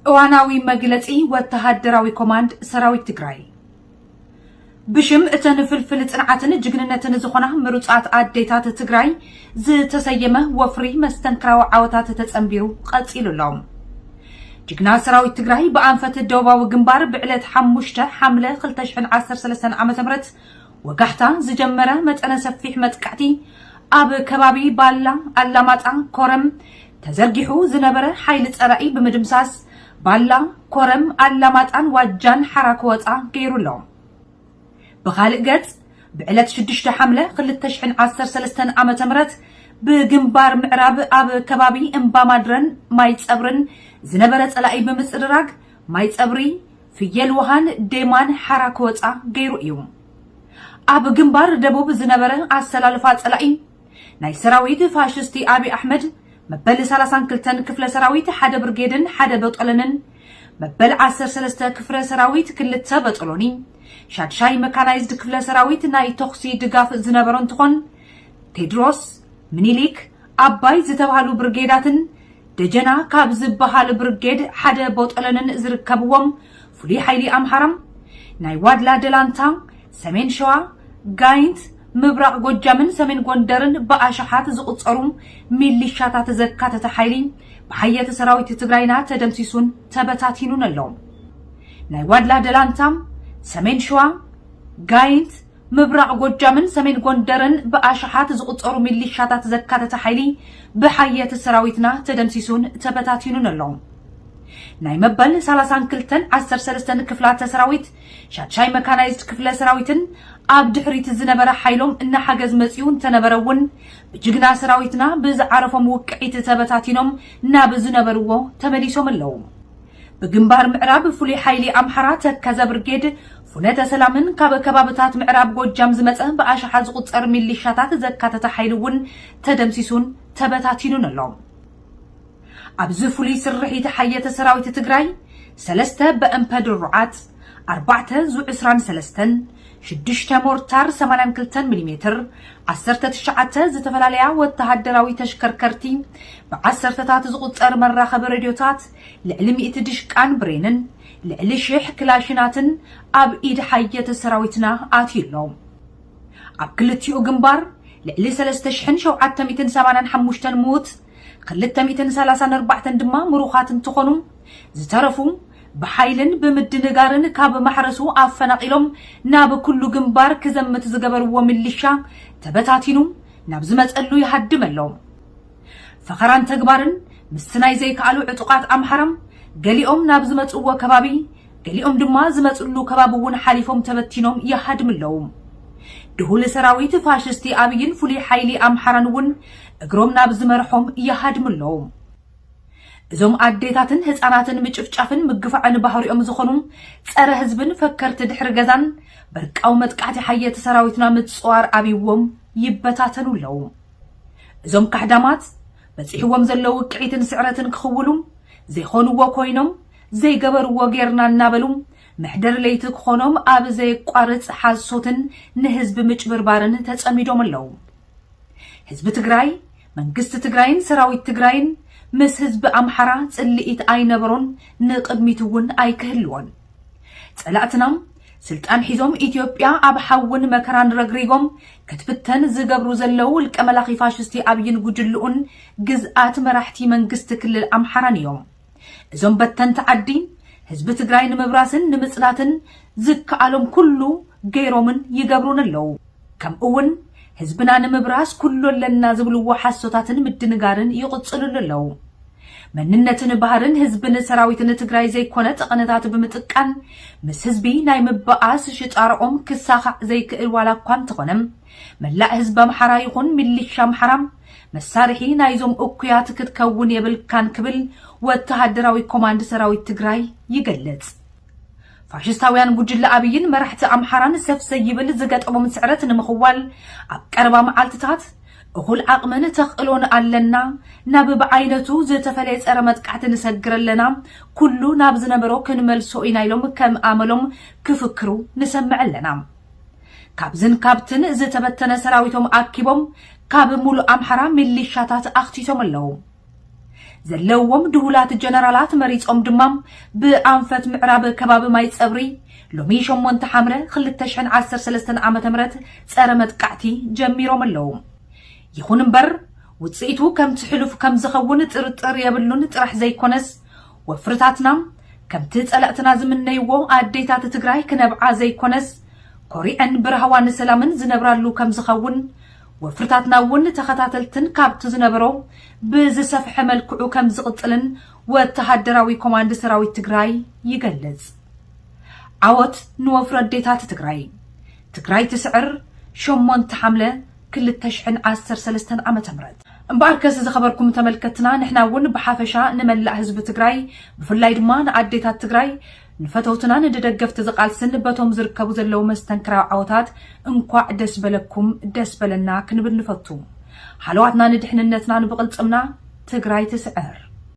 እዋናዊ መግለጺ ወተሃደራዊ ኮማንድ ሰራዊት ትግራይ ብሽም እተን ፍልፍል ጽንዓትን ጅግንነትን ዝኾና ምሩጻት አዴታት ትግራይ ዝተሰየመ ወፍሪ መስተንክራዊ ዓወታት ተጸምቢሩ ቀጺሉሎም ጅግና ሰራዊት ትግራይ በአንፈት ደቡባዊ ግንባር ብዕለት 5 ሐምለ 2013 ዓ.ም ወጋሕታ ዝጀመረ መጠነ ሰፊሕ መጥቃዕቲ ኣብ ከባቢ ባላ አላማጣ ኮረም ተዘርጊሑ ዝነበረ ኃይል ጸራኢ ብምድምሳስ ባላ ኮረም አላማጣን ዋጃን ሓራክ ወፃ ገይሩሎም بخالق قد بعلت 6 حملة 2013 عام تمرت بجنبار معراب أب كبابي إمبامادرن مايت أبرن زنبرت ألاقي بمسرراج مايت أبري في يلوهان ديمان حركوت غيرو يوم أب جنبار دبوب زنبرة السلالفات ألاقي ناي سراويت فاشستي أبي أحمد مبل سلاسان كلتن كفل سراويت حدا برجيدن حدا بطلنن مبل 13 كفل سراويت كلتا بطلوني شادشاي ميكانايزد كفل سراويت ناي توخسي دقاف زنبرون تخون تيدروس منيليك أباي زتبهالو برجيداتن دجنا كاب زبهالو برجيد حدا بوطلنن زركبوهم فلي حيلي أمحرم ناي وادلا دلانتا سمين شوا غاينت مبرق ጎጃምን ሰሜን ጎንደርን በአሻሓት ዝቁጽሩም ሚሊሻታት ዘካተተ ኃይሊ በሐየተ ሰራዊት ትግራይና ተደምሲሱን ተበታቲኑን አለው ናይ ዋድላ ደላንታም ሰሜን ሸዋ ጋይንት ምብራቅ ጎጃምን ሰሜን ጎንደርን በአሻሓት ዝቁጽሩ ሚሊሻታት ዘካተተ ኃይሊ በሐየተ ሰራዊትና ተደምሲሱን ተበታቲኑን አለው ናይ መበል 32 13 ክፍላት ሰራዊት ሻቻይ መካናይዝድ ክፍለ ሰራዊትን ኣብ ድሕሪት ዝነበረ ኃይሎም እና ሓገዝ መጽዩን ተነበረውን በጅግና ሰራዊትና ብዝዓረፎም ውቅዒት ተበታቲኖም ናብ ዝነበርዎ ተመሊሶም አለው በግንባር ምዕራብ ፍሊ ኃይሊ አምሐራ ተከዘ ብርጌድ ፍነተ ሰላምን ከባብታት ምዕራብ ጎጃም ዝመጸ በአሻሓ ዝቁጽር ሚሊሻታት ዘካተተ ኃይሉን ተደምሲሱን ተበታቲኑን አለው أبز فلي سرحي تحية سراويت تجراي 3 بأمبد الرعات 4 زو 23 6 مورتار 82 ملم 10 تشعات زتفلاليا والتهدراوي تشكركرتي ب10 تات زقطر مراخب راديوتات لعلم يتدشكان برينن لعلشيح كلاشناتن أب إيد حية سراويتنا آتيلهم أب كلتيو جنبار لعلي 3 شحن شو عتا 285 موت خلت 234 دما مروخات تخونم زترفو بحيلن بمدنغارن كاب محرسو افناقيلهم ناب كل جنبار كزمت زغبرو مليشا تبتاتينو ناب زمصلو يحدملهم فخران تغبارن مسناي زي كالو عطقات امحرم غليኦም ناب زمصو كبابي غليኦም دما زمصلو كبابون حليفهم تبتينهم يحدملهم دهول سراويت فاشستي ابيين فلي حيلي امحرنون እግሮም ናብ ዝመርሖም ይሃድምሎም እዞም አዴታትን ህፃናትን ምጭፍጫፍን ምግፋዕን ባህሪኦም ዝኾኑ ጸረ ህዝብን ፈከርት ድሕር ገዛን በርቃው መጥቃዕቲ ሐየተ ሰራዊትና ምጽዋር አብይዎም ይበታተኑለው እዞም ካሕዳማት በጽሕዎም ዘለው ቅዒትን ስዕረትን ክኽውሉ ዘይኾንዎ ኮይኖም ዘይገበርዎ ጌርና እናበሉ محدر ليت ክኾኖም ኣብ ዘይቋርጽ ሓሶትን ንህዝብ ምጭብርባርን ተጸሚዶም ኣለው ህዝብ ትግራይ መንግስት ትግራይን ሰራዊት ትግራይን ምስ ህዝብ አምሐራ ጽልኢት አይነበሩን ንቅድሚቱን አይክህልዎን ጸላእትናም ስልጣን ሒዞም ኢትዮጵያ ኣብ ሓውን መከራን ረግሪጎም ክትፍተን ዝገብሩ ዘለው ልቀመላኺ ፋሽስቲ ኣብይን ጉጅልኡን ግዝአት መራሕቲ መንግስት ክልል አምሐራን እዮም እዞም በተንተ ዓዲ ህዝብ ትግራይ ንምብራስን ንምጽላትን ዝከኣሎም ኩሉ ገይሮምን ይገብሩን ኣለው ከምኡውን ህዝብና ንምብራስ ኩሉ ለና ዝብልዎ ሓሶታትን ምድንጋርን ይቕጽሉሉ ኣለው መንነትን ባህርን ህዝብን ሰራዊትን ትግራይ ዘይኮነ ጠቕነታት ብምጥቃን ምስ ህዝቢ ናይ ምባኣስ ሽጣርኦም ክሳኻዕ ዘይክእል ዋላ እኳ እንተኾነም መላእ ህዝብ አምሐራ ይኹን ሚሊሻ አምሐራም መሳርሒ ናይዞም እኩያት ክትከውን የብልካን ክብል ወተሃደራዊ ኮማንድ ሰራዊት ትግራይ ይገልጽ ፋሽስታውያን ጉጅለ አብይን መራሕቲ አምሐራን ሰፍሰይ ይብል ዝገጠሞም ስዕረት ንምኽዋል ኣብ ቀረባ መዓልትታት እኹል ዓቕምን ተኽእሎን ኣለና ናብ በዓይነቱ ዝተፈለየ ጸረ መጥቃዕቲ ንሰግረለና ኩሉ ናብ ዝነበሮ ክንመልሶ ኢና ኢሎም ከም ኣመሎም ክፍክሩ ንሰምዕ ኣለና ካብዝን ካብትን ዝተበተነ ሰራዊቶም ኣኪቦም ካብ ሙሉ አምሐራ ሚሊሻታት ኣኽቲቶም ኣለው ዘለዎም ድሁላት ጀነራላት መሪጾም ድማም ብኣንፈት ምዕራብ ከባቢ ማይ ጸብሪ ሎሚ 8 ሐምረ 2013 ዓመተ ምህረት ጸረ መጥቃዕቲ ጀሚሮም ኣለዉ ይኹን እምበር ውጽኢቱ ከም ትሕልፍ ከም ዝኸውን ጥርጥር የብሉን ጥራሕ ዘይኮነስ ወፍርታትና ከምቲ ጸላእትና ዝምነይዎ ኣዴታት ትግራይ ክነብዓ ዘይኮነስ ኮሪአን ብርሃዋን ሰላምን ዝነብራሉ ከም ዝኸውን ወፍርታትና እውን ተኸታተልትን ካብቲ ዝነበሮ ብዝሰፍሐ መልክዑ ከም ዝቕጥልን ወተሃደራዊ ኮማንድ ሰራዊት ትግራይ ይገልጽ ዓወት ንወፍሪ ኣዴታት ትግራይ ትስዕር 8 ሐምለ 2013 ዓመተ ምህረት እምበኣር ከስ ዝኸበርኩም ተመልከትና ንሕና እውን ብሓፈሻ ንመላእ ህዝቢ ትግራይ ብፍላይ ድማ ንኣዴታት ትግራይ ንፈተውትና ንደገፍቲ ዝቃልስን በቶም ዝርከቡ ዘለው መስተንክራዊ ዓወታት እንኳዕ ደስ በለኩም ደስ በለና ክንብል ንፈቱ ሓለዋትና ንድሕንነትና ንብቕልጽምና ትግራይ ትስዕር